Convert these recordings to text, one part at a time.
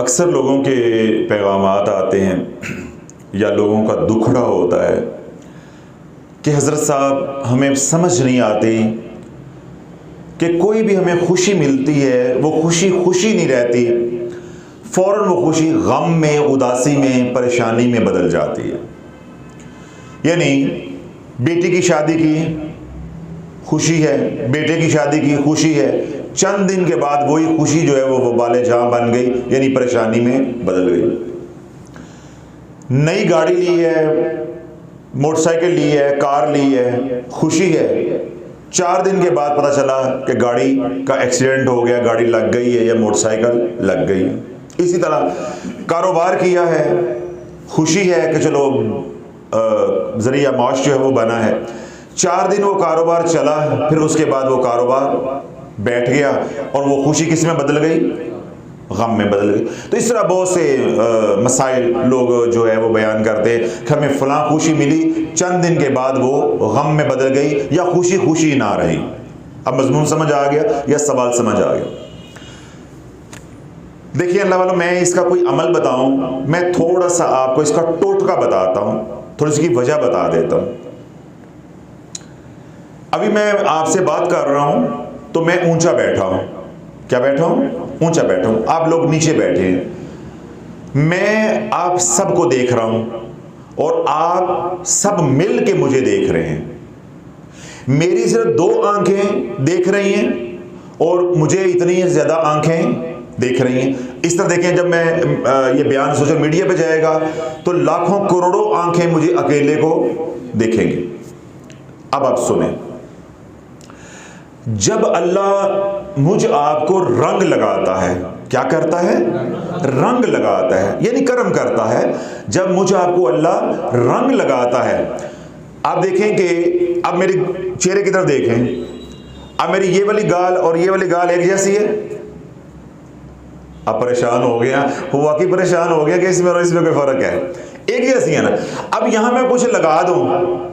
अक्सर लोगों के पैगामात आते हैं या लोगों का दुखड़ा होता है कि हज़रत साहब हमें समझ नहीं आती कि कोई भी हमें खुशी मिलती है वो खुशी खुशी नहीं रहती, फ़ौरन वो खुशी गम में, उदासी में, परेशानी में बदल जाती है। यानी बेटी की शादी की खुशी है, बेटे की शादी की खुशी है, चंद दिन के बाद वही खुशी जो है वो वबाले जहां बन गई, यानी परेशानी में बदल गई। नई गाड़ी ली है, मोटरसाइकिल ली है, कार ली है, खुशी है, 4 दिन के बाद पता चला कि गाड़ी का एक्सीडेंट हो गया, गाड़ी लग गई है या मोटरसाइकिल लग गई है। इसी तरह कारोबार किया है, खुशी है कि चलो ज़रिया माश जो है वो बना है, 4 दिन वो कारोबार चला, फिर उसके बाद वो कारोबार बैठ गया और वो खुशी किस में बदल गई? गम में बदल गई। तो इस तरह बहुत से मसाइल लोग जो है वो बयान करते हैं कि हमें फ़लाँ खुशी मिली, चंद दिन के बाद वो गम में बदल गई या खुशी खुशी ना रही। अब मज़मून समझ आ गया या सवाल समझ आ गया? देखिए अल्लाह वालों, मैं इसका कोई अमल बताऊं, मैं थोड़ा सा आपको इसका टोटका बताता हूं, थोड़ी सी वजह बता देता हूं। अभी मैं आपसे बात कर रहा हूं तो मैं ऊंचा बैठा हूं। क्या बैठा हूं? ऊंचा बैठा हूं, आप लोग नीचे बैठे हैं। मैं आप सबको देख रहा हूं और आप सब मिल के मुझे देख रहे हैं। मेरी सिर्फ 2 आंखें देख रही हैं और मुझे इतनी ज़्यादा आंखें देख रही हैं। इस तरह देखें, जब मैं ये बयान सोशल मीडिया पे जाएगा तो लाखों करोड़ों आंखें मुझे अकेले को देखेंगी। अब आप सुने, जब अल्लाह मुझ आपको रंग लगाता है, क्या करता है? रंग लगाता है, यानी करम करता है। जब मुझ आपको अल्लाह रंग लगाता है, आप देखें कि अब मेरे चेहरे की तरफ देखें, अब मेरी ये वाली गाल और ये वाली गाल एक जैसी है। अब परेशान हो गया, हुआ कि परेशान हो गया कि इसमें और इसमें कोई फर्क है? एक जैसी है ना। अब यहां मैं कुछ लगा दूं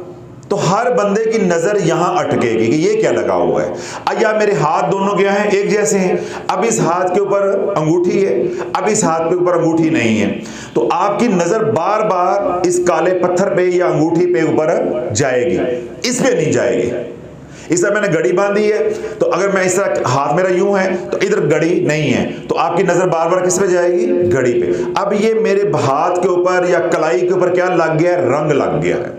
तो हर बंदे की नजर यहां अटकेगी कि ये क्या लगा हुआ है। या मेरे हाथ दोनों क्या हैं? एक जैसे हैं। अब इस हाथ के ऊपर अंगूठी है, अब इस हाथ के ऊपर अंगूठी नहीं है, तो आपकी नजर बार बार इस काले पत्थर पे या अंगूठी पे ऊपर जाएगी, इस पे नहीं जाएगी। इस तरह मैंने घड़ी बांधी है तो अगर मैं इस तरह हाथ मेरा यूं है तो इधर घड़ी नहीं है, तो आपकी नजर बार बार किस पे जाएगी? घड़ी पे। अब ये मेरे हाथ के ऊपर या कलाई के ऊपर क्या लग गया है? रंग लग गया है।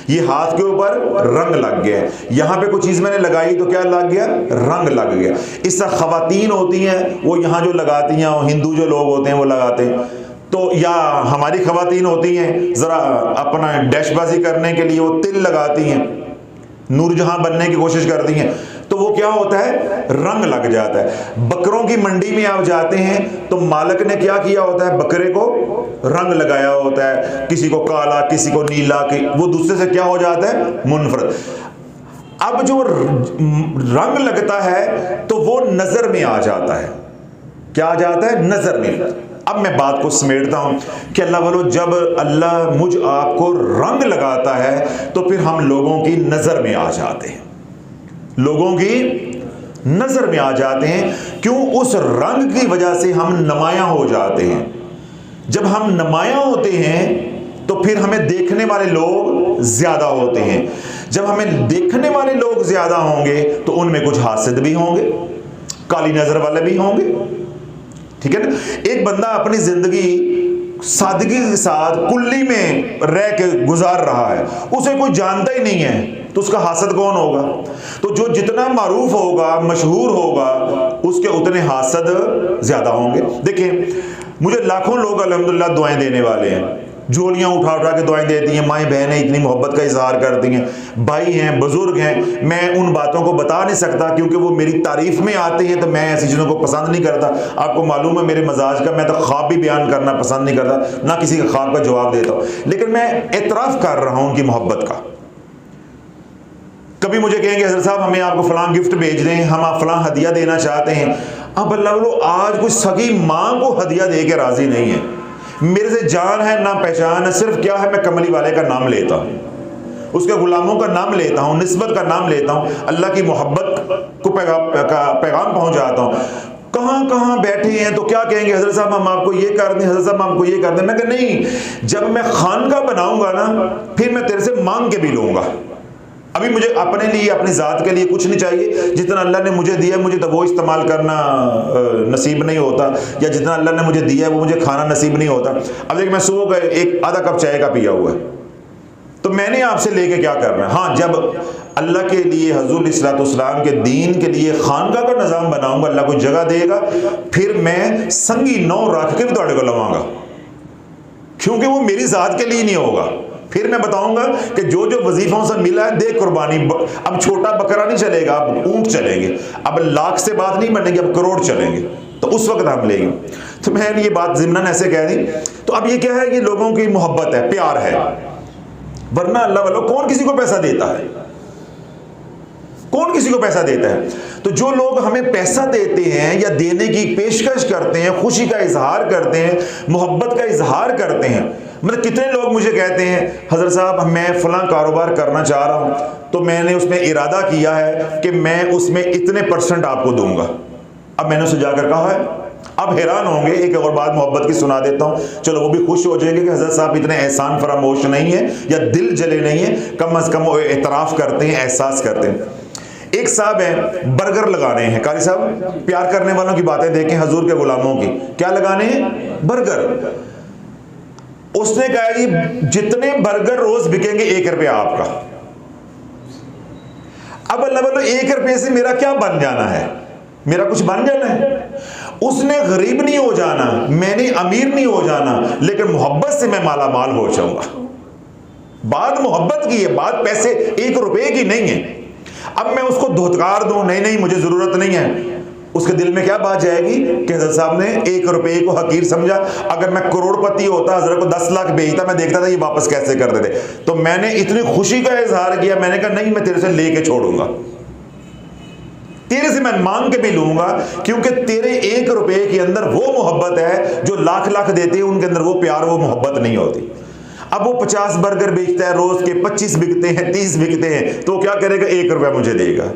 ये हाथ के ऊपर रंग लग गया है, यहां पे कुछ चीज मैंने लगाई तो क्या लग गया? रंग लग गया। इस तरह खवातीन होती हैं, वो यहां जो लगाती हैं, हिंदू जो लोग होते हैं वो लगाते हैं, तो या हमारी खवातीन होती हैं जरा अपना डैशबाजी करने के लिए वो तिल लगाती हैं, नूरजहां बनने की कोशिश करती हैं, तो वो क्या होता है? रंग लग जाता है। बकरों की मंडी में आप जाते हैं तो मालिक ने क्या किया होता है? बकरे को रंग लगाया होता है, किसी को काला, किसी को नीला, वो दूसरे से क्या हो जाता है? मुनफरद। अब जो रंग लगता है तो वो नजर में आ जाता है। क्या आ जाता है? नजर में। अब मैं बात को समेटता हूं कि अल्लाह वालों, जब अल्लाह मुझ आपको रंग लगाता है तो फिर हम लोगों की नजर में आ जाते हैं, लोगों की नजर में आ जाते हैं। क्यों? उस रंग की वजह से हम नुमायां हो जाते हैं। जब हम नुमायां होते हैं तो फिर हमें देखने वाले लोग ज्यादा होते हैं। जब हमें देखने वाले लोग ज्यादा होंगे तो उनमें कुछ हासिद भी होंगे, काली नजर वाले भी होंगे, ठीक है ना। एक बंदा अपनी जिंदगी सादगी के साथ कुल्ली में रह के गुजार रहा है, उसे कोई जानता ही नहीं है, तो उसका हासद कौन होगा? तो जो जितना मारूफ होगा, मशहूर होगा, उसके उतने हासद ज्यादा होंगे। देखिए, मुझे लाखों लोग अल्हम्दुलिल्लाह दुआएं देने वाले हैं, झोलियां उठा उठा के दुआएं देती हैं, माएँ बहनें इतनी मोहब्बत का इजहार करती हैं, भाई हैं, बुजुर्ग हैं। मैं उन बातों को बता नहीं सकता क्योंकि वो मेरी तारीफ में आते हैं, तो मैं ऐसी चीज़ों को पसंद नहीं करता। आपको मालूम है मेरे मजाज का, मैं तो ख्वाब भी बयान करना पसंद नहीं करता, ना किसी के ख्वाब का जवाब देता हूँ, लेकिन मैं एतराफ़ कर रहा हूँ उनकी मोहब्बत का। कभी मुझे कहेंगे हज़रत साहब हमें आपको फलां गिफ्ट भेज दें, हम आप फलां हदिया देना चाहते हैं। अब अल्लाह वालों, आज कोई सगी माँ को हदिया दे के राजी नहीं है। मेरे से जान है ना पहचान है, सिर्फ क्या है, मैं कमली वाले का नाम लेता हूँ, उसके गुलामों का नाम लेता हूँ, निस्बत का नाम लेता हूँ, अल्लाह की मोहब्बत को पैगाम पहुँचाता हूँ। कहाँ कहाँ बैठे हैं तो क्या कहेंगे, हजरत साहब हम आपको ये कर दें, हजरत साहब हमको ये कर दें। मैं कहा नहीं, जब मैं खानका बनाऊंगा ना फिर मैं तेरे से मांग के भी लूंगा। अभी मुझे अपने लिए, अपनी ज़ात के लिए कुछ नहीं चाहिए। जितना अल्लाह ने मुझे दिया मुझे तो वो इस्तेमाल करना नसीब नहीं होता, या जितना अल्लाह ने मुझे दिया है वो मुझे खाना नसीब नहीं होता। अब देखिए मैं सुबह का एक आधा कप चाय का पिया हुआ है, तो मैंने आपसे लेके क्या करना है। हाँ, जब अल्लाह के लिए, हुज़ूर अलैहिस्सलाम के दीन के लिए खानका का निज़ाम बनाऊंगा, अल्लाह को जगह देगा, फिर मैं संगी नौ रख के भी थोड़े को लवांगा, क्योंकि वो मेरी ज़ात के लिए नहीं होगा। फिर मैं बताऊंगा कि जो जो वजीफों से मिला है दे कुर्बानी। अब छोटा बकरा नहीं चलेगा, अब ऊंट चलेंगे, अब लाख से बात नहीं बनेगी, अब करोड़ चलेंगे, तो उस वक्त हम लेंगे। तो मैंने ये बात ज़िम्नन ऐसे कह दी। तो अब ये क्या है, ये लोगों की मोहब्बत है, प्यार है, वरना अल्लाह वालों कौन किसी को पैसा देता है, कौन किसी को पैसा देता है। तो जो लोग हमें पैसा देते हैं या देने की पेशकश करते हैं, खुशी का इजहार करते हैं, मोहब्बत का इजहार करते हैं, मतलब कितने लोग मुझे कहते हैं हज़रत साहब मैं फ़लाँ कारोबार करना चाह रहा हूँ, तो मैंने उसमें इरादा किया है कि मैं उसमें इतने % आपको दूंगा। अब मैंने उसे जाकर कहा है, अब हैरान होंगे, एक और बात मोहब्बत की सुना देता हूँ, चलो वो भी खुश हो जाएंगे कि हज़रत साहब इतने एहसान फरामोश नहीं है या दिल जले नहीं है, कम अज़ कम वो एतराफ़ करते हैं, एहसास करते हैं। एक साहब हैं, बर्गर लगाने हैं, कारी साहब प्यार करने वालों की बातें देखें, हजूर के गुलामों की, क्या लगाने हैं, बर्गर। उसने कहा कि जितने बर्गर रोज बिकेंगे 1 रुपया आपका। अब अल्लाह बोलो 1 रुपये से मेरा क्या बन जाना है, मेरा कुछ बन जाना है। उसने गरीब नहीं हो जाना, मैंने अमीर नहीं हो जाना, लेकिन मोहब्बत से मैं माला माल हो जाऊंगा। बात मोहब्बत की है, बात पैसे 1 रुपये की नहीं है। अब मैं उसको धुतकार दूं, नहीं नहीं मुझे जरूरत नहीं है, उसके दिल में क्या बात जाएगी कि हज़रत साहब ने 1 रुपये को हकीर समझा। अगर मैं करोड़पति होता, हज़रत को 10 लाख भेजता, मैं देखता था ये वापस कैसे कर देते। तो मैंने इतनी खुशी का इजहार किया, मैंने कहा नहीं मैं तेरे से लेके छोड़ूंगा, तेरे से मैं मांग के भी लूंगा, क्योंकि तेरे 1 रुपये के अंदर वो मोहब्बत है जो लाख लाख देते हैं, उनके अंदर वो प्यार, वो मोहब्बत नहीं होती। अब वो 50 बर्गर बेचता है, रोज के 25 बिकते हैं, 30 बिकते हैं, तो क्या करेगा, 1 रुपया मुझे देगा।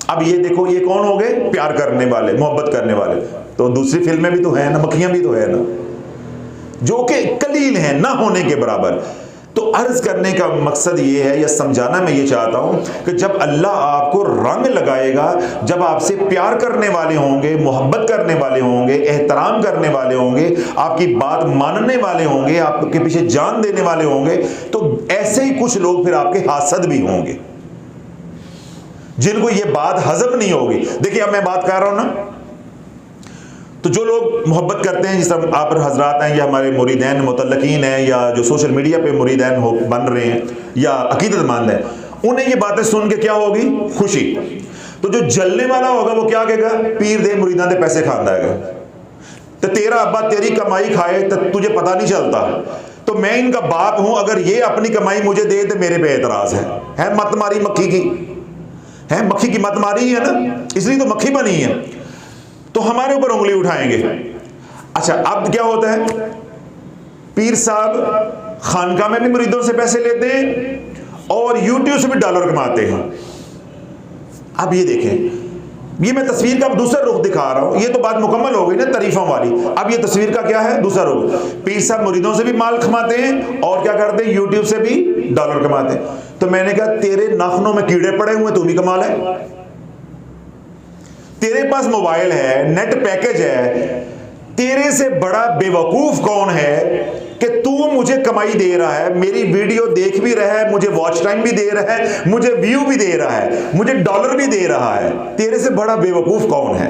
अब ये देखो ये कौन हो गए, प्यार करने वाले, मोहब्बत करने वाले। तो दूसरी फिल्में भी तो है ना, मक्खियां भी तो है ना, जो कि कलील हैं, ना होने के बराबर। तो अर्ज करने का मकसद ये है, या समझाना मैं ये चाहता हूं कि जब अल्लाह आपको रंग लगाएगा, जब आपसे प्यार करने वाले होंगे, मोहब्बत करने वाले होंगे, एहतराम करने वाले होंगे, आपकी बात मानने वाले होंगे, आपके पीछे जान देने वाले होंगे, तो ऐसे ही कुछ लोग फिर आपके हासद भी होंगे, जिनको ये बात हजम नहीं होगी। देखिए अब मैं बात कर रहा हूं ना, तो जो लोग मोहब्बत करते हैं, जिस तरह आप हजरात हैं या हमारे मुरीदैन मुतल्लकीन हैं, या जो सोशल मीडिया पे मुरीदैन हो बन रहे हैं, या अकीदतमंद हैं, उन्हें ये बातें सुन के क्या होगी, खुशी। तो जो जलने वाला होगा वो क्या कहेगा, पीर दे मुरीदा दे पैसे खांदा है, तो तेरा अब्बा तेरी कमाई खाए तो तुझे पता नहीं चलता, तो मैं इनका बाप हूं, अगर ये अपनी कमाई मुझे दे तो मेरे पे एतराज है मत मारी मक्खी की, है मक्खी की मत मारी है ना, इसलिए तो मक्खी बनी है, तो हमारे ऊपर उंगली उठाएंगे। अच्छा अब क्या होता है, पीर साहब खानका में भी मुरीदों से पैसे लेते हैं और यूट्यूब से भी डॉलर कमाते हैं। अब ये देखें, ये मैं तस्वीर का दूसरा रुख दिखा रहा हूं, ये तो बात मुकम्मल हो गई ना तारीफों वाली। अब ये तस्वीर का क्या है, दूसरा रुख। पीर साहब मुरीदों से भी माल कमाते हैं और क्या करते हैं, यूट्यूब से भी डॉलर कमाते हैं। तो मैंने कहा तेरे नाखूनों में कीड़े पड़े हुए, तू भी कमा ले, तेरे पास मोबाइल है, नेट पैकेज है, तेरे से बड़ा बेवकूफ कौन है कि तू मुझे कमाई दे रहा है, मेरी वीडियो देख भी रहा है, मुझे वॉच टाइम भी दे रहा है, मुझे व्यू भी दे रहा है, मुझे डॉलर भी दे रहा है, तेरे से बड़ा बेवकूफ कौन है,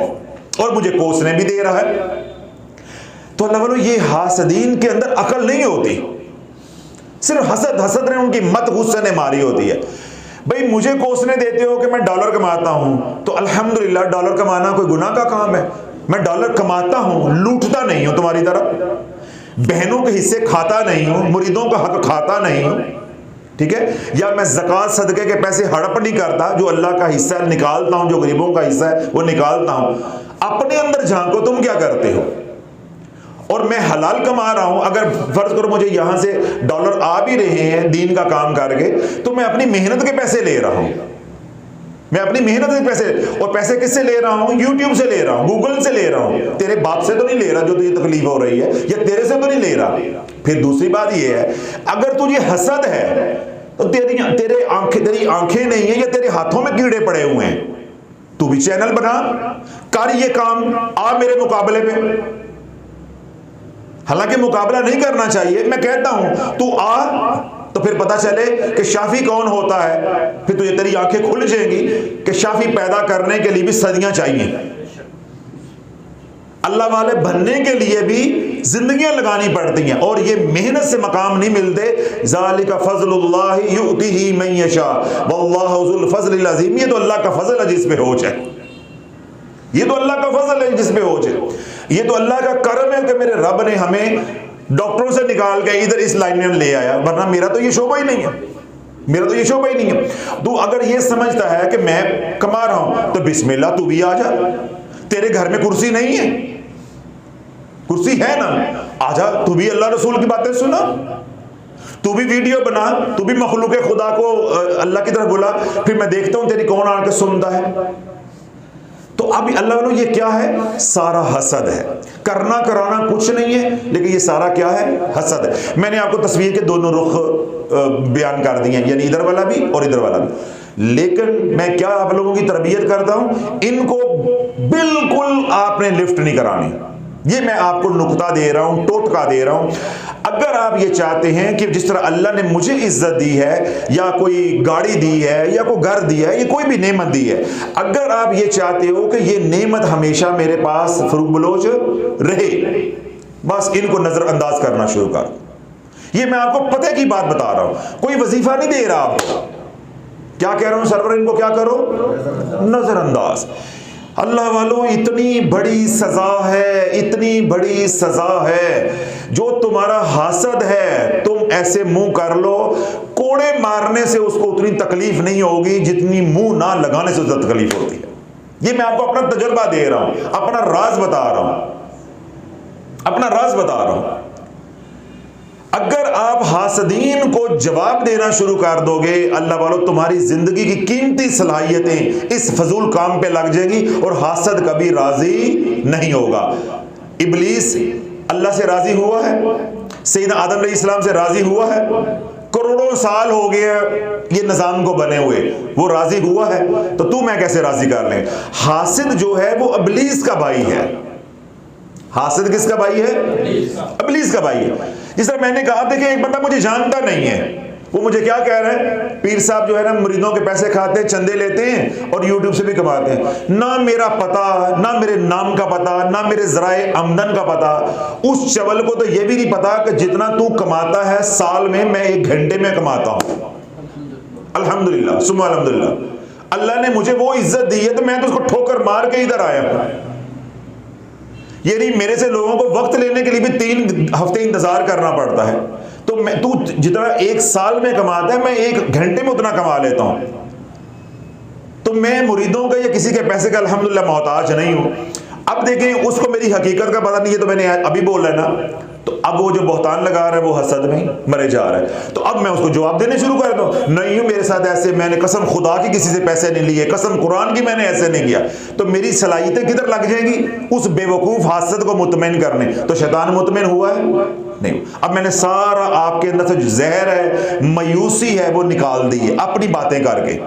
और मुझे कोसने भी दे रहा है। तो अल्लाह वालों, ये हासदीन के अंदर अकल नहीं होती, सिर्फ हसद ने उनकी मत गुस्से ने मारी होती है। भाई मुझे कोसने देते हो कि मैं डॉलर कमाता हूं, तो अल्हम्दुलिल्लाह डॉलर कमाना कोई गुनाह का काम है, मैं डॉलर कमाता हूं, लूटता नहीं हूं तुम्हारी तरह, बहनों के हिस्से खाता नहीं हूं, मुरीदों का हक खाता नहीं हूं, ठीक है, या मैं ज़कात सदके के पैसे हड़प नहीं करता, जो अल्लाह का हिस्सा निकालता हूं, जो गरीबों का हिस्सा है वो निकालता हूं। अपने अंदर झांको, तुम क्या करते हो, और मैं हलाल कमा रहा हूं। अगर फर्ज करो मुझे यहां से डॉलर आ भी रहे हैं दीन का काम करके, तो मैं अपनी मेहनत के पैसे ले रहा हूं, मैं अपनी मेहनत से पैसे, और पैसे किससे ले रहा हूं? यूट्यूब से ले रहा हूं, गूगल से ले रहा हूं। तेरे बाप से तो नहीं ले रहा जो तुझे तकलीफ हो रही है, या तेरे से तो नहीं ले रहा। फिर दूसरी बात ये है, अगर तुझे हसद है तो तेरी आंखें नहीं है, या तेरे हाथों में कीड़े पड़े हुए हैं। तू भी चैनल बना, कर ये काम, आ मेरे मुकाबले में। हालांकि मुकाबला नहीं करना चाहिए, मैं कहता हूं तू आ, तो फिर पता चले कि शाफी कौन होता है। फिर तुझे तेरी आंखें खुल जाएंगी कि शाफी पैदा करने के लिए भी सदियां चाहिए, अल्लाह वाले बनने के लिए भी जिंदगियां लगानी पड़ती हैं, और ये मेहनत से मकाम नहीं मिलते। ज़ालिका फ़ज़्लुल्लाहि युअतिही मन यशा वल्लाहु ज़ुल फ़ज़्लिल अज़ीम। ये तो अल्लाह का फजल है जिस पे होश है, ये तो अल्लाह का फजल है जिस पे होश है, ये तो अल्लाह का करम है कि मेरे रब ने हमें डॉक्टरों से निकाल के इधर इस लाइन में ले आया, वरना मेरा तो ये शोभा ही नहीं है, मेरा तो ये शोभा ही नहीं है। तू अगर ये समझता है कि मैं कमा रहा हूं तो बिस्मिल्लाह, तू भी आ जा। तेरे घर में कुर्सी नहीं है? कुर्सी है ना, आजा, तू भी अल्लाह रसूल की बातें सुना, तू भी वीडियो बना, तू भी मखलूक खुदा को अल्लाह की तरफ बुला, फिर मैं देखता हूं तेरी कौन आके सुनता है। तो अब अल्लाह वालों ये क्या है? सारा हसद है। करना कराना कुछ नहीं है, लेकिन ये सारा क्या है? हसद है। मैंने आपको तस्वीर के दोनों रुख बयान कर दिए, यानी इधर वाला भी और इधर वाला भी। लेकिन मैं क्या आप लोगों की तरबियत करता हूं, इनको बिल्कुल आपने लिफ्ट नहीं करानी। ये मैं आपको नुक्ता दे रहा हूं, टोटका दे रहा हूं। अगर आप ये चाहते हैं कि जिस तरह अल्लाह ने मुझे इज्जत दी है, या कोई गाड़ी दी है, या कोई घर दिया है, या कोई भी नेमत दी है, अगर आप ये चाहते हो कि ये नेमत हमेशा मेरे पास फरूक बलोच रहे, बस इनको नजरअंदाज करना शुरू कर। ये मैं आपको पते की बात बता रहा हूं, कोई वजीफा नहीं दे रहा आपको। क्या कह रहा हूं सरवर, इनको क्या करो? नजरअंदाज। अल्लाह वालों, इतनी बड़ी सजा है, इतनी बड़ी सजा है। जो तुम्हारा हासद है, तुम ऐसे मुंह कर लो, कोड़े मारने से उसको उतनी तकलीफ नहीं होगी जितनी मुंह ना लगाने से उसको तकलीफ होती है। ये मैं आपको अपना तजुर्बा दे रहा हूं, अपना राज बता रहा हूं, अपना राज बता रहा हूं। अगर आप हासदीन को जवाब देना शुरू कर दोगे, अल्लाह वालों, तुम्हारी जिंदगी की कीमती सलाहियतें इस फजूल काम पे लग जाएगी, और हासद कभी राजी नहीं होगा। इब्लीस अल्लाह से राजी हुआ है, सैयदना आदम अलैहिस्सलाम से राजी हुआ है, करोड़ों साल हो गए ये निजाम को बने हुए, वो राजी हुआ है, तो तू मैं कैसे राजी कर लें? हासिद जो है वो इब्लीस का भाई है। हासिद किसका भाई है? इब्लीस का भाई है। जिस तरह मैंने कहा, देखिए एक बंदा मुझे जानता नहीं है, वो मुझे क्या कह रहा है, पीर साहब जो है ना मुरीदों के पैसे खाते हैं, चंदे लेते हैं और यूट्यूब से भी कमाते हैं। ना मेरा पता, ना मेरे नाम का पता, ना मेरे ज़राए आमदन का पता। उस चवल को तो ये भी नहीं पता कि जितना तू कमाता है साल में, मैं 1 घंटे में कमाता हूं। अल्हम्दुलिल्लाह सुम्मा अल्हम्दुलिल्लाह, अल्लाह ने मुझे वो इज्जत दी है, तो मैं तो उसको ठोकर मार के इधर आया हूं। ये नहीं, मेरे से लोगों को वक्त लेने के लिए भी 3 हफ्ते इंतजार करना पड़ता है। तो मैं, तू जितना 1 साल में कमाता है, मैं 1 घंटे में उतना कमा लेता हूं। तो मैं मुरीदों का या किसी के पैसे का अल्हम्दुलिल्लाह मोहताज नहीं हूं। अब देखें, उसको मेरी हकीकत का पता नहीं है, तो मैंने अभी बोला है ना, तो अब वो जो बहतान लगा रहा है वो हसद में मरे जा रहा है। तो अब मैं उसको जवाब देने शुरू कर दूं, नहीं मेरे साथ ऐसे, मैंने कसम खुदा की किसी से पैसे नहीं लिए, कसम कुरान की मैंने ऐसे नहीं किया। तो मेरी सलाहियतें किधर लग जाएंगी उस बेवकूफ हासद को मुतमईन करने? तो शैतान मुतमईन हुआ है? नहीं। अब मैंने सारा आपके अंदर से जो जहर है, मायूसी है, वो निकाल दी है अपनी बातें करके,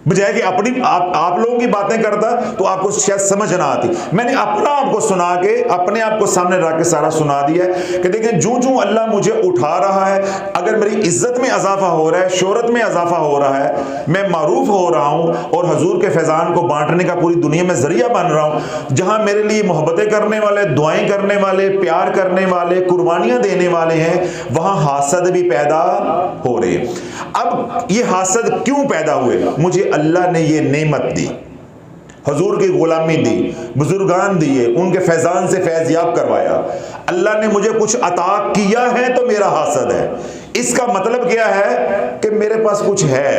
बजाय कि अपनी आप लोगों की बातें करता तो आपको शायद समझ ना आती। मैंने अपना आपको सुना के, अपने आप को सामने रख के सारा सुना दिया है कि देखें, जो जो अल्लाह मुझे उठा रहा है, अगर मेरी इज्जत में इजाफा हो रहा है, शोहरत में इजाफा हो रहा है, मैं मारूफ हो रहा हूँ और हजूर के फैजान को बांटने का पूरी दुनिया में जरिया बन रहा हूँ, जहाँ मेरे लिए मोहब्बतें करने वाले, दुआएं करने वाले, प्यार करने वाले, कुर्बानियां देने वाले हैं, वहाँ हासद भी पैदा हो रहे हैं। अब ये हासद क्यों पैदा हुए? मुझे अल्लाह ने ये नेमत दी, हजूर की गुलामी दी, बुजुर्गान दिए, उनके फैजान से फैज़याब करवाया। अल्लाह ने मुझे कुछ अता किया है तो मेरा हासद है। इसका मतलब क्या है कि मेरे पास कुछ है,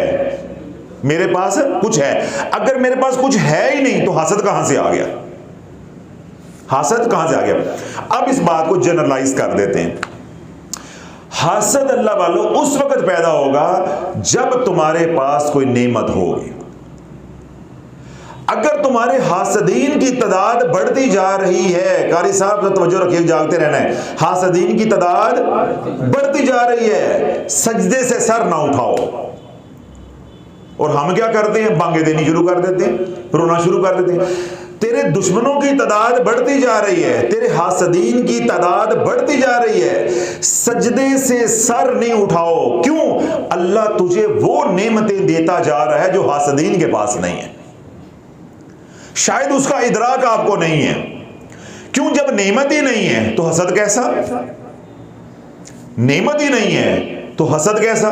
मेरे पास कुछ है। अगर मेरे पास कुछ है ही नहीं तो हासद कहां से आ गया? हासद कहां से आ गया? अब इस बात को जनरलाइज कर देते हैं। हासद अल्लाह वालों उस वक्त पैदा होगा जब तुम्हारे पास कोई नेमत होगी, अगर तुम्हारे हासदीन की तादाद बढ़ती जा रही है, कारी साहब तवज्जो रखिए, जागते रहना है, हासदीन की तादाद बढ़ती जा रही है, सजदे से सर ना उठाओ। और हम क्या करते हैं? बांगे देनी शुरू कर देते हैं, रोना शुरू कर देते हैं। तेरे दुश्मनों की तादाद बढ़ती जा रही है, तेरे हासदीन की तादाद बढ़ती जा रही है, सजदे से सर नहीं उठाओ। क्यों? अल्लाह तुझे वो नेमतें देता जा रहा है जो हासदीन के पास नहीं है। शायद उसका इदराक आपको नहीं है। क्यों? जब नेमत ही नहीं है तो हसद कैसा? नेमत ही नहीं है तो हसद कैसा?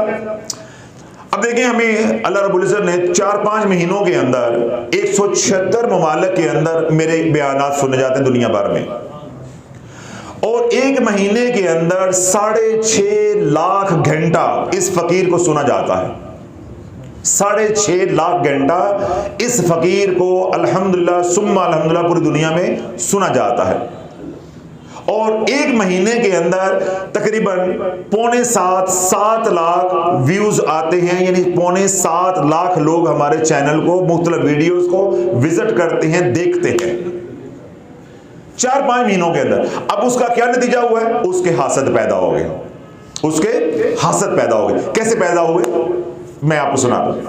अब देखें, हमें अल्लाह रब्बुल इज्जत ने 4-5 महीनों के अंदर 176 ममालिक के अंदर मेरे बयानात सुने जाते हैं दुनिया भर में, और 1 महीने के अंदर 6.5 लाख घंटा इस फकीर को सुना जाता है। 6.5 लाख घंटा इस फकीर को अल्हम्दुलिल्लाह सुम्मा अल्हम्दुलिल्लाह पूरी दुनिया में सुना जाता है। और 1 महीने के अंदर तकरीबन 6.25-7 लाख व्यूज आते हैं, यानी 6.25 लाख लोग हमारे चैनल को, मुख्तलिफ वीडियोस को विजिट करते हैं, देखते हैं 4-5 महीनों के अंदर। अब उसका क्या नतीजा हुआ है? उसके हासद पैदा हो गए, उसके हासद पैदा हो गए। कैसे पैदा हुए मैं आपको सुनाता हूं।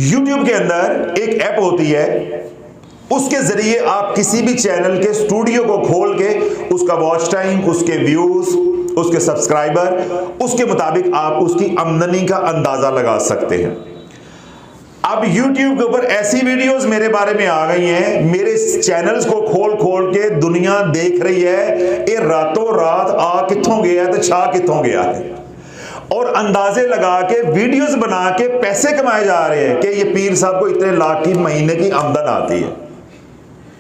YouTube के अंदर एक ऐप होती है, उसके जरिए आप किसी भी चैनल के स्टूडियो को खोल के उसका वॉच टाइम, उसके व्यूज, उसके सब्सक्राइबर, उसके मुताबिक आप उसकी आमदनी का अंदाजा लगा सकते हैं। अब YouTube के ऊपर ऐसी वीडियोस मेरे बारे में आ गई हैं, मेरे चैनल्स को खोल खोल के दुनिया देख रही है, ये रातों रात आ कित्थों गया है तो छा कित्थों गया है, और अंदाजे लगा के वीडियोस बना के पैसे कमाए जा रहे हैं कि ये पीर साहब को इतने लाख की महीने की आमदन आती है,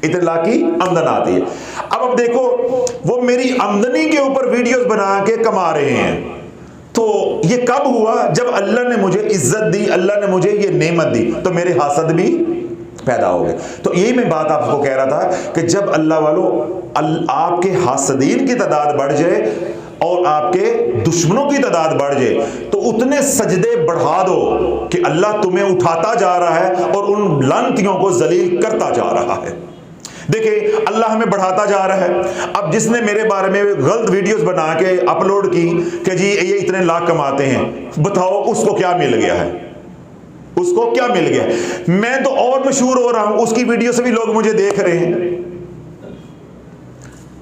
इतने लाख की आमदन आती है। अब देखो, वो मेरी आमदनी के ऊपर वीडियोस बना के कमा रहे हैं। तो ये कब हुआ? जब अल्लाह ने मुझे इज्जत दी, अल्लाह ने मुझे ये नेमत दी, तो मेरे हासद भी पैदा हो गए। तो यही मैं बात आपको कह रहा था कि जब अल्लाह वालों आपके हासदीन की तादाद बढ़ जाए और आपके दुश्मनों की तादाद बढ़ जाए, तो उतने सजदे बढ़ा दो कि अल्लाह तुम्हें उठाता जा रहा है और उन लानतियों को जलील करता जा रहा है। देखिए, अल्लाह हमें बढ़ाता जा रहा है। अब जिसने मेरे बारे में गलत वीडियोस बना के अपलोड की कि जी ये इतने लाख कमाते हैं, बताओ उसको क्या मिल गया है? उसको क्या मिल गया? मैं तो और मशहूर हो रहा हूं, उसकी वीडियो से भी लोग मुझे देख रहे हैं।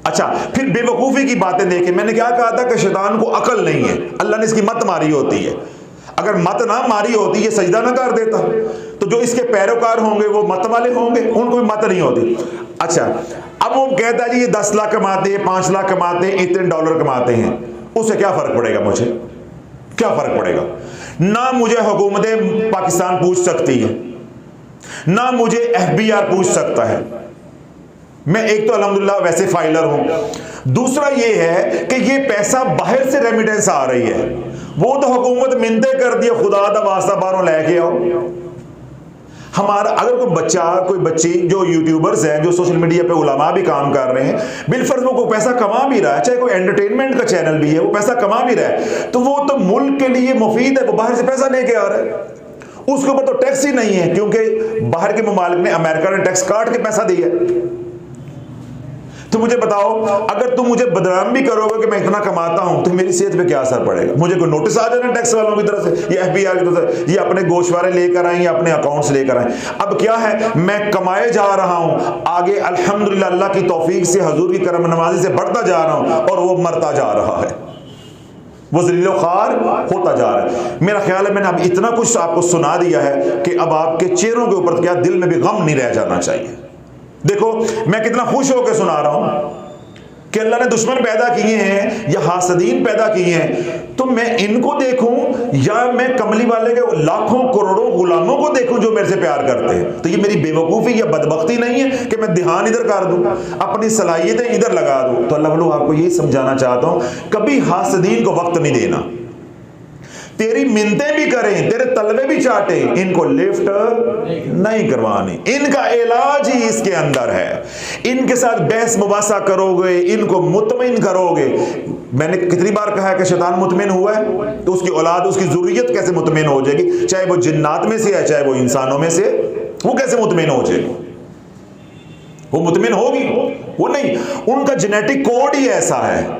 अच्छा, फिर बेवकूफ़ी की बातें देखें। मैंने क्या कहा था कि शैतान को अकल नहीं है, अल्लाह ने इसकी मत मारी होती है। अगर मत ना मारी होती, ये सजदा ना कर देता। तो जो इसके पैरोकार होंगे वो मत वाले होंगे, उनको भी मत नहीं होती। अच्छा, अब वो कहता है जी ये 10 लाख कमाते हैं, 5 लाख कमाते हैं, इतने डॉलर कमाते हैं, उससे क्या फ़र्क पड़ेगा? मुझे क्या फ़र्क पड़ेगा? ना मुझे हुकूमत पाकिस्तान पूछ सकती है, ना मुझे FBI पूछ सकता है। मैं एक तो अल्हम्दुलिल्लाह वैसे फाइलर हूं, दूसरा ये है कि ये पैसा बाहर से रेमिटेंस आ रही है। वो तो हुकूमत मिन्नतें कर दिया, खुदा दा वास्ता बाहरों लेके आओ। हमारा अगर कोई बच्चा, कोई बच्ची जो यूट्यूबर्स हैं, जो सोशल मीडिया पे उलमा भी काम कर रहे हैं, बिलफर्ज वो कोई पैसा कमा भी रहा है, चाहे कोई एंटरटेनमेंट का चैनल भी है, वो पैसा कमा भी रहा है, तो वो तो मुल्क के लिए मुफीद है, वो बाहर से पैसा लेके आ रहा है। उसके ऊपर तो टैक्स ही नहीं है, क्योंकि बाहर के ममालिक ने, अमेरिका ने टैक्स काट के पैसा दिया। तो मुझे बताओ, अगर तुम मुझे बदनाम भी करोगे कि मैं इतना कमाता हूं, तो मेरी सेहत पे क्या असर पड़ेगा? मुझे कोई नोटिस आ जाना टैक्स वालों की तरफ से, या FBI की तरफ से, ये अपने गोशवारे लेकर आए या अपने अकाउंट्स लेकर आए। अब क्या है, मैं कमाए जा रहा हूं, आगे अल्हम्दुलिल्लाह अल्लाह की तौफीक से, हुजूर की करम नवाजी से बढ़ता जा रहा हूं, और वो मरता जा रहा है, वो ज़लीलो ख़ार होता जा रहा है। मेरा ख्याल है मैंने अब इतना कुछ आपको सुना दिया है कि अब आपके चेहरों के ऊपर क्या दिल में भी गम नहीं रह जाना चाहिए। देखो, मैं कितना खुश होकर सुना रहा हूं कि अल्लाह ने दुश्मन पैदा किए हैं या हासदीन पैदा किए हैं, तो मैं इनको देखूं या मैं कमली वाले के लाखों करोड़ों गुलामों को देखूं जो मेरे से प्यार करते हैं? तो ये मेरी बेवकूफ़ी या बदबख्ती नहीं है कि मैं ध्यान इधर कर दूं, अपनी सलाहियतें इधर लगा दूं। तो अल्लाह वालों, आपको यही समझाना चाहता हूं, कभी हासदीन को वक्त नहीं देना। तेरी मिन्नतें भी करें, तेरे तलवे भी चाटे, इनको लिफ्ट नहीं करवानी। इनका इलाज ही इसके अंदर है। इनके साथ बहस मुबासा करोगे, इनको मुतमिन करोगे। मैंने कितनी बार कहा है कि शैतान मुतमिन हुआ है, तो उसकी औलाद, उसकी ज़ुर्रियत कैसे मुतमिन हो जाएगी? चाहे वो जिन्नात में से है, चाहे वो इंसानों में से वो कैसे मुतमिन हो जाएगी? वो मुतमिन होगी? वो नहीं, उनका जेनेटिक कोड ही ऐसा है,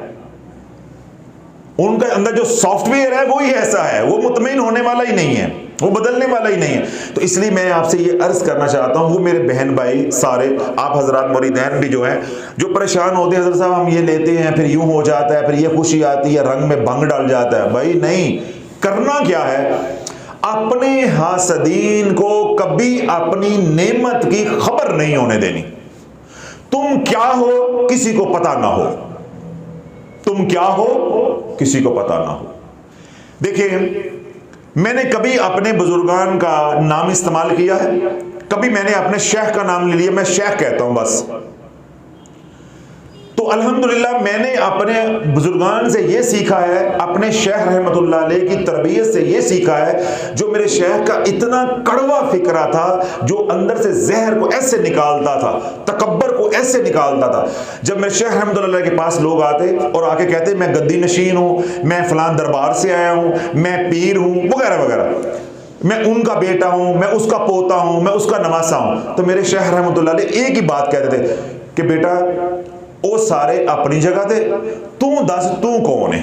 उनका अंदर जो सॉफ्टवेयर है वो ही ऐसा है, वो मुतमिन होने वाला ही नहीं है, वो बदलने वाला ही नहीं है। तो इसलिए मैं आपसे ये अर्ज करना चाहता हूं, वो मेरे बहन भाई सारे, आप हजरात मुरीदैन भी जो हैं, जो परेशान होते हैं, हजरत साहब हम ये लेते हैं फिर यूं हो जाता है, फिर ये खुशी आती है, रंग में भंग डाल जाता है। भाई नहीं, करना क्या है, अपने हासदीन को कभी अपनी नेमत की खबर नहीं होने देनी। तुम क्या हो किसी को पता ना हो, तुम क्या हो किसी को पता ना हो। देखिए, मैंने कभी अपने बुजुर्गान का नाम इस्तेमाल किया है, कभी मैंने अपने शेख का नाम ले लिया, मैं शेख कहता हूं बस। तो अल्हम्दुलिल्लाह मैंने अपने बुजुर्गान से ये सीखा है, अपने शेख रहमतुल्लाह अलैह की तरबियत से ये सीखा है, जो मेरे शेख का इतना कड़वा फिक्रा था, जो अंदर से जहर को ऐसे निकालता था, तकब्बर को ऐसे निकालता था। जब मेरे शेख रहमतुल्लाह अलैह के पास लोग आते और आके कहते मैं गद्दी नशीन हूँ, मैं फलां दरबार से आया हूँ, मैं पीर हूँ वगैरह वगैरह, मैं उनका बेटा हूँ, मैं उसका पोता हूँ, मैं उसका नवासा हूँ, तो मेरे शेख रहमतुल्लाह अलैह एक ही बात कहते थे कि बेटा वो सारे अपनी जगह थे, तू दस तू कौन है।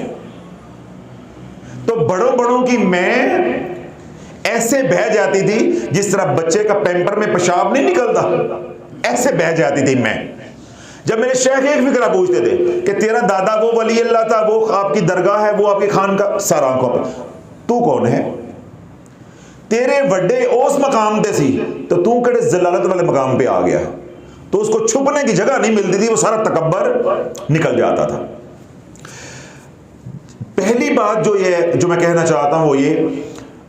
तो बड़ों बड़ों की मैं ऐसे बह जाती थी जिस तरह बच्चे का पैंपर में पेशाब नहीं निकलता, ऐसे बह जाती थी मैं। जब मेरे शेख एक फिक्रा पूछते थे कि तेरा दादा वो वली अल्लाह था, वो आपकी दरगाह है, वो आपकी खान का, सर आंखों पर, तू कौन है, तेरे वड्डे उस मकाम पे सी, तो तू केड़े जलालत वाले मकाम पे आ गया। तो उसको छुपने की जगह नहीं मिलती थी, वो सारा तकब्बर निकल जाता था। पहली बात जो मैं कहना चाहता हूं वो ये,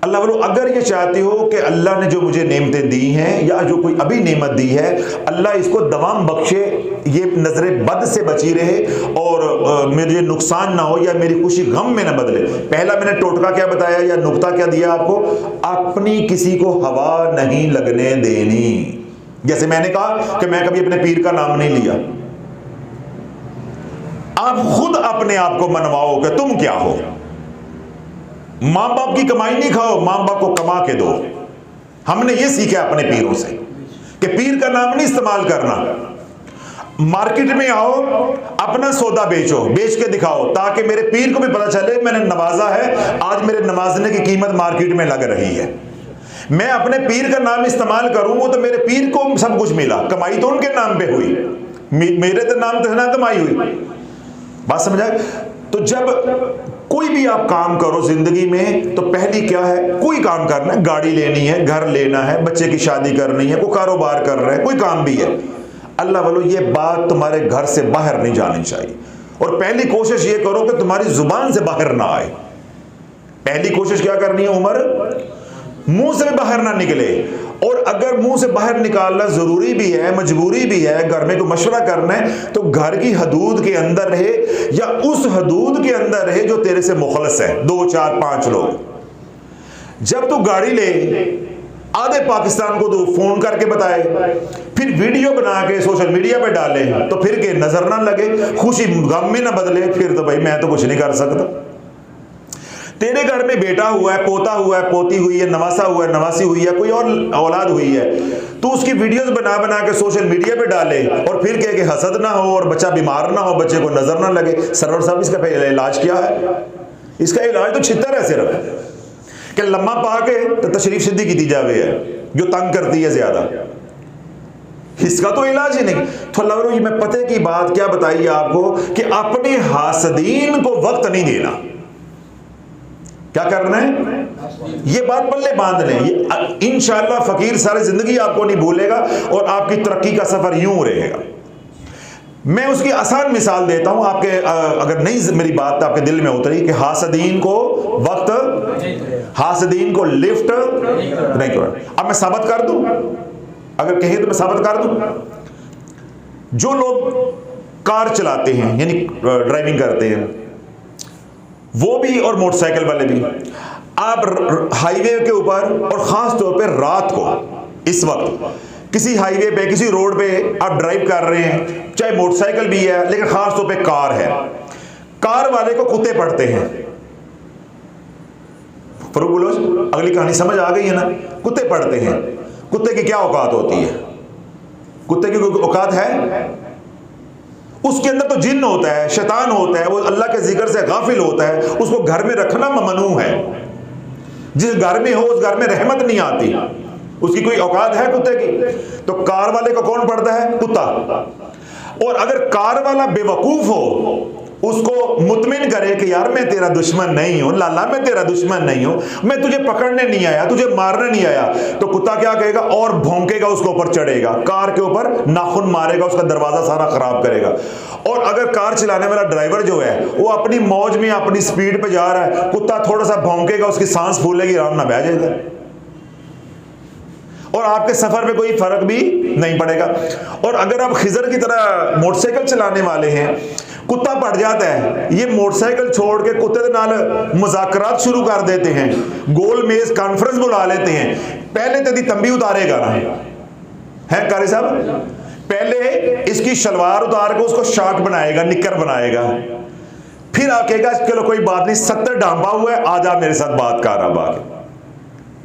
अल्लाह वालों, अगर ये चाहते हो कि अल्लाह ने जो मुझे नेमतें दी हैं या जो कोई अभी नेमत दी है, अल्लाह इसको दवाम बख्शे, ये नजरे बद से बची रहे और मेरे नुकसान ना हो या मेरी खुशी गम में ना बदले। पहला मैंने टोटका क्या बताया या नुक्ता क्या दिया आपको, अपनी किसी को हवा नहीं लगने देनी। जैसे मैंने कहा कि मैं कभी अपने पीर का नाम नहीं लिया, आप खुद अपने आप को मनवाओ कि तुम क्या हो। मां बाप की कमाई नहीं खाओ, मां बाप को कमा के दो। हमने ये सीखा अपने पीरों से कि पीर का नाम नहीं इस्तेमाल करना। मार्केट में आओ, अपना सौदा बेचो, बेच के दिखाओ, ताकि मेरे पीर को भी पता चले मैंने नवाजा है, आज मेरे नवाजने की कीमत मार्केट में लग रही है। मैं अपने पीर का नाम इस्तेमाल करूं तो मेरे पीर को सब कुछ मिला, कमाई तो उनके नाम पे हुई, मेरे तो नाम तो ना कमाई हुई। बात समझ आए? तो जब कोई भी आप काम करो जिंदगी में, तो पहली क्या है, कोई काम करना है, गाड़ी लेनी है, घर लेना है, बच्चे की शादी करनी है, कोई कारोबार कर रहे हैं, कोई काम भी है, अल्लाह वालों ये बात तुम्हारे घर से बाहर नहीं जानी चाहिए। और पहली कोशिश ये करो कि तुम्हारी जुबान से बाहर ना आए। पहली कोशिश क्या करनी है उमर, मुंह से बाहर ना निकले। और अगर मुंह से बाहर निकालना जरूरी भी है, मजबूरी भी है, घर में कोई मशवरा करना है, तो घर की हदूद के अंदर रहे या उस हदूद के अंदर रहे जो तेरे से मुखलस है, 2 4 5 लोग। जब तू गाड़ी ले, आधे पाकिस्तान को तो फोन करके बताए, फिर वीडियो बना के सोशल मीडिया पे डाले, तो फिर के नजर ना लगे, खुशी गम में ना बदले, फिर तो भाई मैं तो कुछ नहीं कर सकता। तेरे घर में बेटा हुआ है, पोता हुआ है, पोती हुई है, नवासा हुआ है, नवासी हुई है, कोई और औलाद हुई है, तो उसकी वीडियोस बना बना के सोशल मीडिया पे डाले और फिर कहे कि हसद ना हो और बच्चा बीमार ना हो, बच्चे को नजर ना लगे। सरवर साहब इसका पहले इलाज क्या है? इसका इलाज तो छितर है सिर्फ कि लम्मा पा के तो तशरीफ सिद्धि की दी जावे है जो तंग करती है ज्यादा, इसका तो इलाज ही नहीं। तो अल्लाह ये मैं पते की बात क्या बताई आपको कि अपने हासदीन को वक्त नहीं देना। क्या करना है? ये बात पल्ले बांध लें, इंशाअल्लाह फकीर सारी जिंदगी आपको नहीं भूलेगा और आपकी तरक्की का सफर यूं रहेगा। मैं उसकी आसान मिसाल देता हूं आपके, अगर नहीं मेरी बात आपके दिल में उतरी कि हासदीन को वक्त, हासदीन को लिफ्ट नहीं करो। अब मैं साबित कर दूं, अगर कहे तो मैं साबित कर दूं। जो लोग कार चलाते हैं यानी ड्राइविंग करते हैं, वो भी और मोटरसाइकिल वाले भी, आप हाईवे के ऊपर और खास तौर पे रात को, इस वक्त किसी हाईवे पे, किसी रोड पे आप ड्राइव कर रहे हैं, चाहे मोटरसाइकिल भी है लेकिन खास तौर पे कार है, कार वाले को कुत्ते पड़ते हैं। फरूक बोलो, अगली कहानी समझ आ गई है ना? कुत्ते पड़ते हैं, कुत्ते की क्या औकात होती है? कुत्ते की कोई औकात है? उसके अंदर तो जिन्न होता है, शैतान होता है, वो अल्लाह के जिक्र से गाफिल होता है, उसको घर में रखना ममनू है। जिस घर में हो उस घर में रहमत नहीं आती। उसकी कोई औकात है कुत्ते की? तो कार वाले को कौन पढ़ता है? कुत्ता। और अगर कार वाला बेवकूफ हो, उसको मुतमिन करे कि यार मैं तेरा दुश्मन नहीं हूं, लाला मैं तेरा दुश्मन नहीं हूं, मैं तुझे पकड़ने नहीं आया, तुझे मारने नहीं आया, तो कुत्ता क्या कहेगा? और भौंकेगा, उसके ऊपर चढ़ेगा, कार के ऊपर नाखून मारेगा, उसका दरवाजा सारा खराब करेगा। और अगर कार चलाने वाला ड्राइवर जो है वो अपनी मौज में अपनी स्पीड पे जा रहा है, कुत्ता थोड़ा सा भौंकेगा, उसकी सांस फूलेगी, आराम ना बह जाएगा, और आपके सफर में कोई फर्क भी नहीं पड़ेगा। और अगर आप खिजर की तरह मोटरसाइकिल चलाने वाले हैं, कुत्ता पड़ जाता है, ये मोटरसाइकिल छोड़ के कुत्ते के नाल मुज़ाकरात शुरू कर देते हैं, गोल मेज कॉन्फ्रेंस बुला लेते हैं। पहले तो दी तंबी उतारेगा ना, है कारी साहब? पहले इसकी शलवार उतार के उसको शॉर्ट बनाएगा, निक्कर बनाएगा, फिर आकेगा चलो कोई बात नहीं, 70 डांबा हुआ है, आ जा मेरे साथ बात कर। अब आके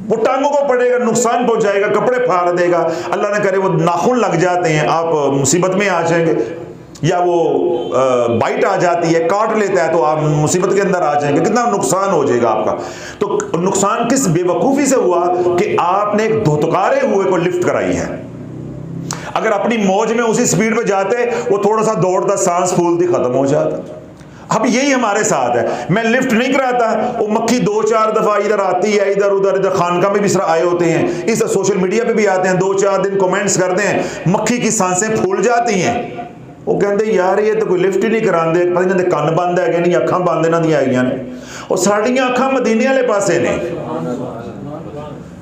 वो टांगों को पड़ेगा, नुकसान पहुंचाएगा, कपड़े फाड़ देगा, अल्लाह ने करे वो नाखून लग जाते हैं, आप मुसीबत में आ जाएंगे, या वो बाइट आ जाती है, काट लेता है, तो आप मुसीबत के अंदर आ जाएंगे, कितना नुकसान हो जाएगा आपका। तो नुकसान किस बेवकूफ़ी से हुआ कि आपने एक धोतकारे हुए को लिफ्ट कराई है। अगर अपनी मौज में उसी स्पीड में जाते, वो थोड़ा सा दौड़ता, सांस फूलती, खत्म हो जाता। अब यही हमारे साथ है, मैं लिफ्ट नहीं कराता, वो मक्खी 2-4 दफा इधर आती है, इधर उधर, इधर खानका में भी इस तरह आए होते हैं, इस सोशल मीडिया पे भी आते हैं, 2-4 दिन कमेंट्स करते हैं, मक्खी की सांसें फूल जाती हैं। वो कहते यार ये तो कोई लिफ्ट ही नहीं कराते, पता नहीं कन्न बंद है कि नहीं, अखा बंद इन्हां दी आईयां ने, और साड़ियां अखा मदीने वाले पासे ने।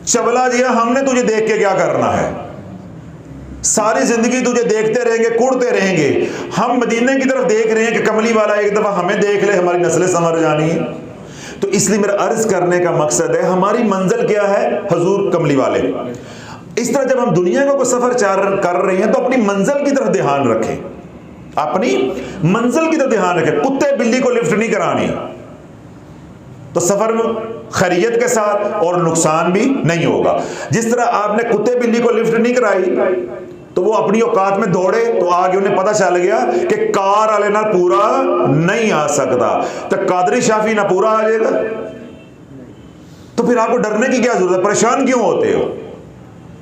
चवला जिया, हमने तुझे देख के क्या करना है? सारी जिंदगी तुझे देखते रहेंगे, कुड़ते रहेंगे। हम मदीने की तरफ देख रहे हैं कि कमली वाला एक दफा हमें देख ले, हमारी नस्लें संवर जानी है। तो इसलिए मेरा अर्ज करने का मकसद है, हमारी मंजिल क्या है? हुजूर कमली वाले। इस तरह जब हम दुनिया का कोई सफर कर रहे हैं, तो अपनी मंजिल की तरफ ध्यान रखें, अपनी मंजिल की तरफ ध्यान रखें। कुत्ते बिल्ली को लिफ्ट नहीं करानी, तो सफर में खैरियत के साथ और नुकसान भी नहीं होगा। जिस तरह आपने कुत्ते बिल्ली को लिफ्ट नहीं कराई, तो वो अपनी औकात में दौड़े, तो आगे उन्हें पता चल गया कि कार वाले ना पूरा नहीं आ सकता, तो कादरी शाफी ना पूरा आ जाएगा। तो फिर आपको डरने की क्या जरूरत है? परेशान क्यों होते हो?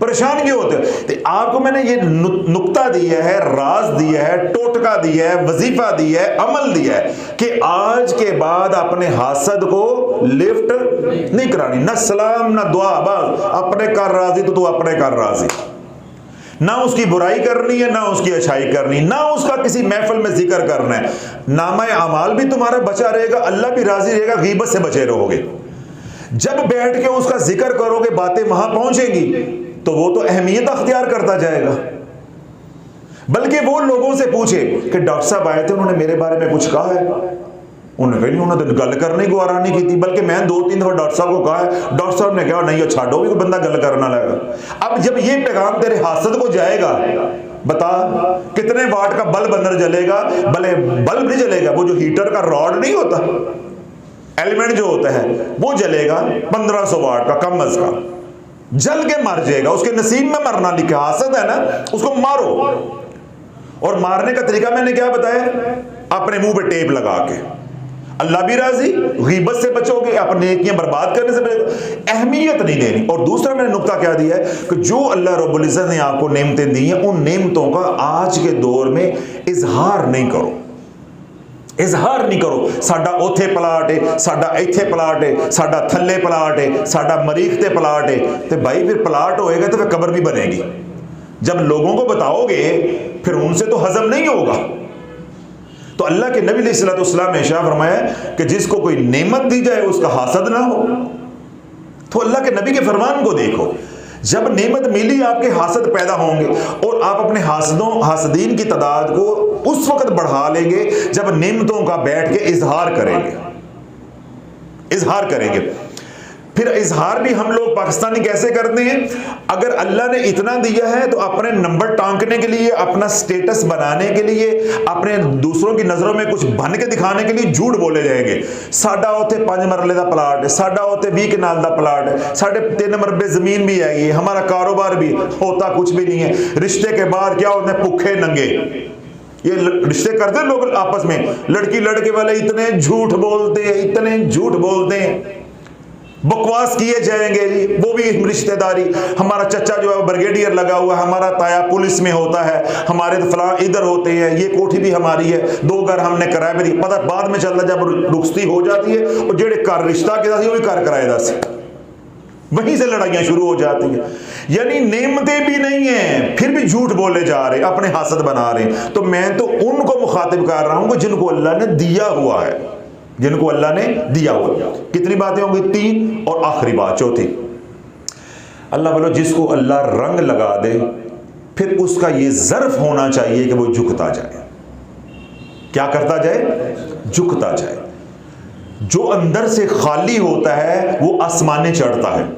परेशान क्यों होते हो? तो आपको मैंने ये नुक्ता दिया है, राज दिया है, टोटका दिया है, वजीफा दिया है, अमल दिया है कि आज के बाद अपने हासद को लिफ्ट नहीं करानी, ना सलाम ना दुआ, बस अपने कर राजी तो तू अपने कर राजी, ना उसकी बुराई करनी है, ना उसकी अच्छाई करनी, ना उसका किसी महफिल में जिक्र करना है। नामा अमाल भी तुम्हारा बचा रहेगा, अल्लाह भी राजी रहेगा, गीबत से बचे रहोगे। जब बैठ के उसका जिक्र करोगे, बातें वहां पहुंचेगी, तो वो तो अहमियत अख्तियार करता जाएगा। बल्कि वो लोगों से पूछे कि डॉक्टर साहब आए थे, उन्होंने मेरे बारे में कुछ कहा है? उन्होंने कहा नहीं, उन्होंने गल करने को आरा नहीं की थी, बल्कि मैं 2-3 दफा डॉक्टर साहब को कहा है, डॉक्टर साहब ने कहा नहीं, छाड़ो भी, कोई बंदा गल करना लगा। अब जब ये पैगाम तेरे हासद को जाएगा, बता कितने वाट का बल्ब अंदर जलेगा? भले बल्ब नहीं जलेगा, वो जो हीटर का रॉड नहीं होता, एलिमेंट जो होता है, वो जलेगा 1500 वाट का, कम अज का, जल के मर जाएगा। उसके नसीब में मरना लिखा, हासद है ना, उसको मारो। और मारने का तरीका मैंने क्या बताया? अपने मुंह पे टेप लगा के, अल्लाह भी राजी, गीबत से बचोगे, अपने नेकियां बर्बाद करने से बचोगे, अहमियत नहीं देनी। और दूसरा मैंने नुक्ता क्या दिया है कि जो अल्लाह रब्बुल इज्जत ने आपको नेमतें दी हैं, उन नेमतों का आज के दौर में इजहार नहीं करो, इजहार नहीं करो। साडा ओथे प्लाट है, साडा इत्थे प्लाट है, साडा थल्ले प्लाट है, साडा मरीख ते प्लाट है। तो भाई फिर प्लाट होएगा तो फिर कब्र भी बनेगी। जब लोगों को बताओगे फिर उनसे तो हजम नहीं होगा। तो अल्लाह के नबी अलैहिस्सलाम ने इरशाद फरमाया कि जिसको कोई नेमत दी जाए उसका हासद ना हो। तो अल्लाह के नबी के फरमान को देखो, जब नेमत मिली आपके हासद पैदा होंगे, और आप अपने हासदीन की तादाद को उस वक्त बढ़ा लेंगे जब नेमतों का बैठ के इजहार करेंगे, इजहार करेंगे। फिर इजहार भी हम लोग पाकिस्तानी कैसे करते हैं, अगर अल्लाह ने इतना दिया है तो अपने नंबर टांकने के लिए, अपना स्टेटस बनाने के लिए, अपने दूसरों की नजरों में कुछ बन के दिखाने के लिए झूठ बोले जाएंगे। साडा उते 5 मरले का प्लाट है, साडा उते 20 कनाल का प्लाट है, साढ़े 3 मरबे जमीन भी हैगी, हमारा कारोबार भी, होता कुछ भी नहीं है। रिश्ते के बाद क्या होते हैं, भूखे नंगे। ये रिश्ते करते लोग आपस में, लड़की लड़के वाले इतने झूठ बोलते हैं, इतने झूठ बोलते हैं, बकवास किए जाएंगे जी। वो भी रिश्तेदारी, हमारा चचा जो है ब्रिगेडियर लगा हुआ है, हमारा ताया पुलिस में होता है, हमारे तो फलां इधर होते हैं, ये कोठी भी हमारी है, 2 घर हमने किराए पे दी। पता बाद में चलता जब रुखसती हो जाती है, और जेड़े घर रिश्ता के वो भी घर किराएदार से, वहीं से लड़ाइयां शुरू हो जाती हैं। यानी नेमतें भी नहीं है, फिर भी झूठ बोले जा रहे, अपने हासद बना रहे हैं। तो मैं तो उनको मुखातिब कर रहा हूं जिनको अल्लाह ने दिया हुआ है, जिनको अल्लाह ने दिया हुआ। कितनी बातें होंगी, 3, और आखिरी बात चौथी, अल्लाह बोलो जिसको अल्लाह रंग लगा दे, फिर उसका ये ज़र्फ होना चाहिए कि वो झुकता जाए। क्या करता जाए, झुकता जाए। जो अंदर से खाली होता है वो आसमाने चढ़ता है।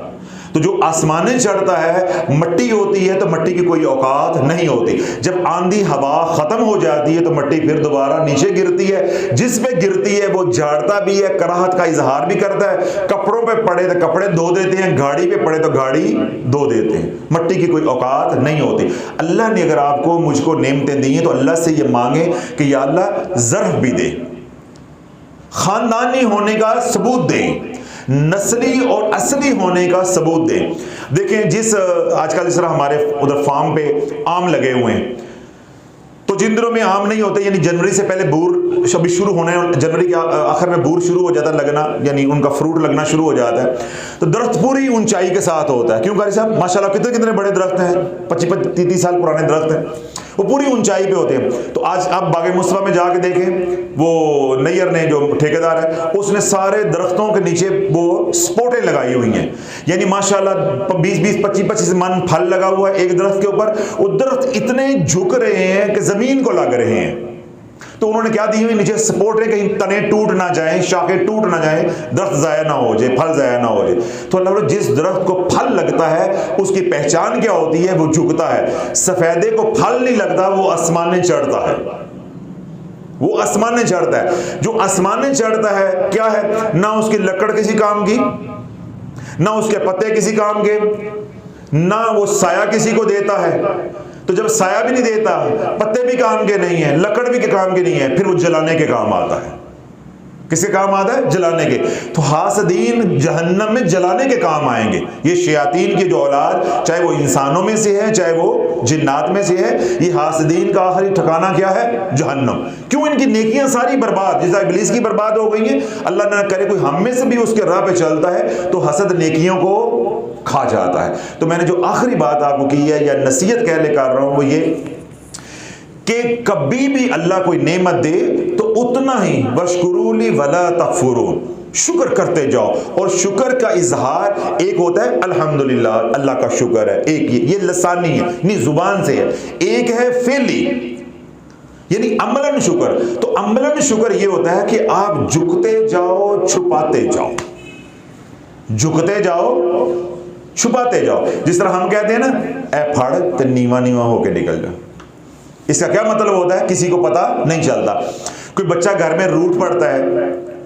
तो जो आसमाने चढ़ता है, मट्टी होती है तो मट्टी की कोई औकात नहीं होती। जब आंधी हवा खत्म हो जाती है तो मट्टी फिर दोबारा नीचे गिरती है। जिस पे गिरती है वो झाड़ता भी है, कराहत का इजहार भी करता है। कपड़ों पे पड़े तो कपड़े धो देते हैं, गाड़ी पे पड़े तो गाड़ी धो देते हैं। मट्टी की कोई औकात नहीं होती। अल्लाह ने अगर आपको मुझको नेमतें दी हैं तो अल्लाह से ये मांगे कि या अल्लाह ज़र्फ भी दे, खानदानी होने का सबूत दें, नस्ली और असली होने का सबूत दें। देखें, जिस आजकल इस तरह हमारे उधर फार्म पे आम लगे हुए हैं, तो जिन दिनों में आम नहीं होते, यानी जनवरी से पहले बूर अभी शुरू होने, जनवरी के आखिर में बूर शुरू हो जाता है लगना, यानी उनका फ्रूट लगना शुरू हो जाता है। तो दरख्त पूरी ऊंचाई के साथ होता है। क्यों कारी साहब, माशाल्लाह कितने कितने बड़े दरख्त हैं, 25-30 साल पुराने दरख्त हैं, वो पूरी ऊंचाई पे होते हैं। तो आज आप बागे मुस्तफा में जाके देखें, वो नैयर ने जो ठेकेदार है उसने सारे दरख्तों के नीचे वो स्पोर्टें लगाई हुई हैं, यानी माशाल्लाह 20-25 मन फल लगा हुआ है एक दरख्त के ऊपर। वो दरख्त इतने झुक रहे हैं कि जमीन को लग रहे हैं। तो उन्होंने क्या दी हुई नीचे सपोर्ट है, कहीं तने टूट ना जाए, शाखें टूट ना जाए, दरख्त ज़ाया ना हो जाए, फल ज़ाया ना हो जाए। तो अल्लाह जिस दरख्त को फल लगता है उसकी पहचान क्या होती है, वो झुकता है। सफेदे को फल नहीं लगता, वो आसमाने चढ़ता है, वो आसमाने चढ़ता है। जो आसमाने चढ़ता है क्या है, ना उसकी लकड़ किसी काम की, ना उसके पत्ते किसी काम के, ना वो साया किसी को देता है। तो जब साया भी नहीं देता, पत्ते भी काम के नहीं है, लकड़ भी के काम के नहीं है, फिर वो जलाने के काम आता है। किसके काम आता है, जलाने के। तो हासदीन जहन्नम में जलाने के काम आएंगे। ये शयातीन की जो औलाद, चाहे वो इंसानों में से है चाहे वो जिन्नात में से है, ये हासदीन का आखिरी ठिकाना क्या है, जहन्नम। क्यों, इनकी नेकियां सारी बर्बाद, जैसा इब्लीस की बर्बाद हो गई है। अल्लाह ना करे कोई हम में से भी उसके राह पे चलता है तो हसद नेकियों को खा जाता है। तो मैंने जो आखिरी बात आपको की है या नसीहत कहने कर रहा हूं वो ये कि कभी भी अल्लाह कोई नेमत दे तो उतना ही वशकुरूली वला तकफुरून, शुक्र करते जाओ। और शुक्र का इजहार एक होता है अल्हम्दुलिल्लाह, अल्लाह का शुक्र है, एक ये लसानी है, नहीं जुबान से है। एक है फेली, यानी अमलन शुक्र। तो अमलन शुक्र ये होता है कि आप झुकते जाओ, छुपाते जाओ, झुकते जाओ, छुपाते जाओ। जिस तरह हम कहते हैं ना, ए फड़ ते नीवा नीवा होके निकल जाओ। इसका क्या मतलब होता है, किसी को पता नहीं चलता। कोई बच्चा घर में रूठ पड़ता है,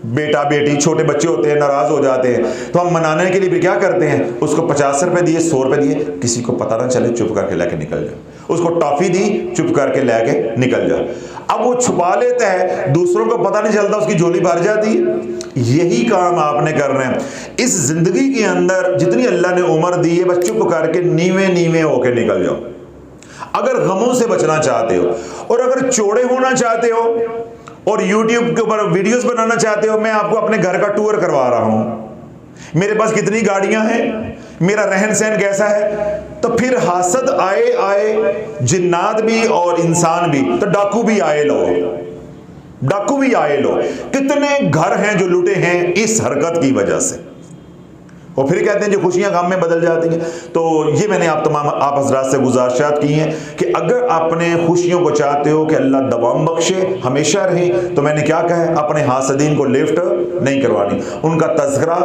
बेटा बेटी छोटे बच्चे होते हैं, नाराज हो जाते हैं, तो हम मनाने के लिए भी क्या करते हैं, उसको 50 रुपए दिए, 100 रुपए दिए, किसी को पता ना चले, चुप करके लेके निकल जाओ। उसको टॉफी दी, चुप करके लेके निकल जाओ। अब वो छुपा लेता है, दूसरों को पता नहीं चलता, उसकी झोली भर जाती है। यही काम आपने करना है। इस जिंदगी के अंदर जितनी अल्लाह ने उम्र दी है, बस चुप करके नीवे नीवे होके निकल जाओ। अगर गमों से बचना चाहते हो, और अगर चौड़े होना चाहते हो, और YouTube के ऊपर वीडियोस बनाना चाहते हो, मैं आपको अपने घर का टूर करवा रहा हूं। मेरे पास कितनी गाड़ियां हैं, मेरा रहन सहन कैसा है। तो फिर हासद आए आए, जिन्नात भी और इंसान भी, तो डाकू भी आए लो, डाकू भी आए लो। कितने घर हैं जो लुटे हैं इस हरकत की वजह से। और फिर कहते हैं जो खुशियां गम में बदल जाती हैं। तो ये मैंने आप हजरात से गुजारिशात की हैं कि अगर आपने खुशियों को चाहते हो कि अल्लाह दवाम बख्शे, हमेशा रहे, तो मैंने क्या कहा है, अपने हासदीन को लिफ्ट नहीं करवानी, उनका तज़किरा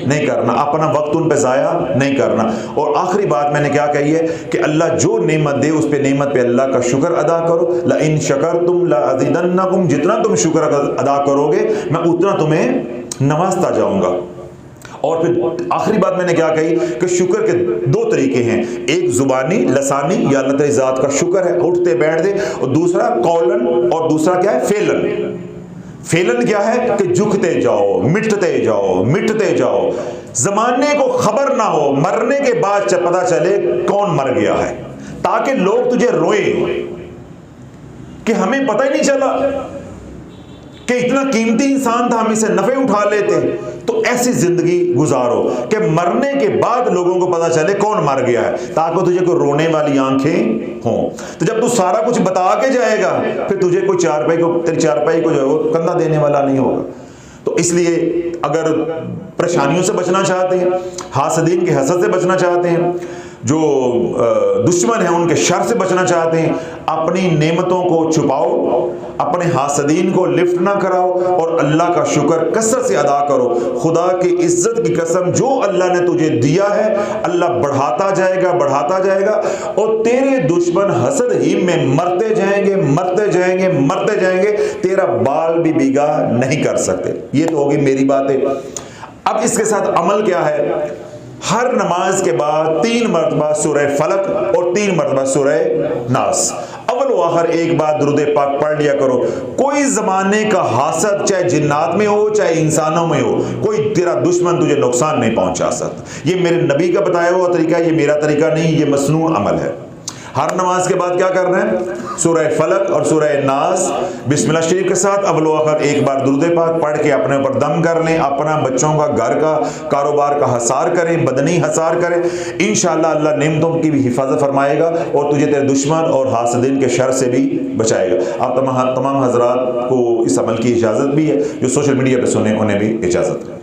नहीं करना, अपना वक्त उन पर ज़ाया नहीं करना। और आखिरी बात मैंने क्या कही है कि अल्लाह जो नेमत दे उस पर नेमत पे अल्लाह का शुक्र अदा करो। ला इन शकरतुम ला अज़ीदन्नकुम, जितना तुम शुक्र अदा करोगे मैं उतना तुम्हें नवाजता जाऊँगा। और फिर आखिरी बात मैंने क्या कही कि शुक्र के दो तरीके हैं, एक जुबानी लसानी या अल्लाह ताला ज़ात का शुक्र है, उठते बैठते, और दूसरा कौलन, और दूसरा क्या है, फेलन। फेलन क्या है कि झुकते जाओ, मिटते जाओ, जमाने को खबर ना हो, मरने के बाद पता चले कौन मर गया है, ताकि लोग तुझे रोए कि हमें पता ही नहीं चला कि इतना कीमती इंसान था, हम इसे नफे उठा लेते। तो ऐसी जिंदगी गुजारो कि मरने के बाद लोगों को पता चले कौन मर गया है, ताकि तुझे कोई रोने वाली आंखें हों। तो जब तू सारा कुछ बता के जाएगा, फिर तुझे कोई तेरी चारपाई को जो है वो कंधा देने वाला नहीं होगा। तो इसलिए अगर परेशानियों से बचना चाहते हैं, हासदीन के हसद से बचना चाहते हैं, जो दुश्मन हैं उनके शर से बचना चाहते हैं, अपनी नेमतों को छुपाओ, अपने हासदीन को लिफ्ट ना कराओ, और अल्लाह का शुक्र कसरत से अदा करो। खुदा की इज्जत की कसम, जो अल्लाह ने तुझे दिया है अल्लाह बढ़ाता जाएगा, और तेरे दुश्मन हसद ही में मरते जाएंगे, तेरा बाल भी बिगा नहीं कर सकते। ये तो होगी मेरी बातें। अब इसके साथ अमल क्या है, हर नमाज के बाद 3 मरतबा सूरह फलक और 3 मरतबा सूरह नास, अव्वल व आखिर एक बार दुरूद पाक पढ़ लिया करो। कोई ज़माने का हासद, चाहे जिन्नात में हो चाहे इंसानों में हो, कोई तेरा दुश्मन तुझे नुकसान नहीं पहुंचा सकता। ये मेरे नबी का बताया हुआ तरीका, ये मेरा तरीका नहीं, ये मसनून अमल है। हर नमाज के बाद क्या करना है, सूरह फलक और सूरह नास बिस्मिल्लाह शरीफ के साथ अव्वल व आखिर एक बार दुरूद पाक पढ़ के अपने ऊपर दम कर लें, अपना, बच्चों का, घर का, कारोबार का हसार करें, बदनी हसार करें। इंशाअल्लाह अल्लाह नेमतों की भी हिफाजत फरमाएगा और तुझे तेरे दुश्मन और हासदीन के शर से भी बचाएगा। आप तमाम हजरात को इस अमल की इजाज़त भी है, जो सोशल मीडिया पर सुने उन्हें भी इजाज़त है।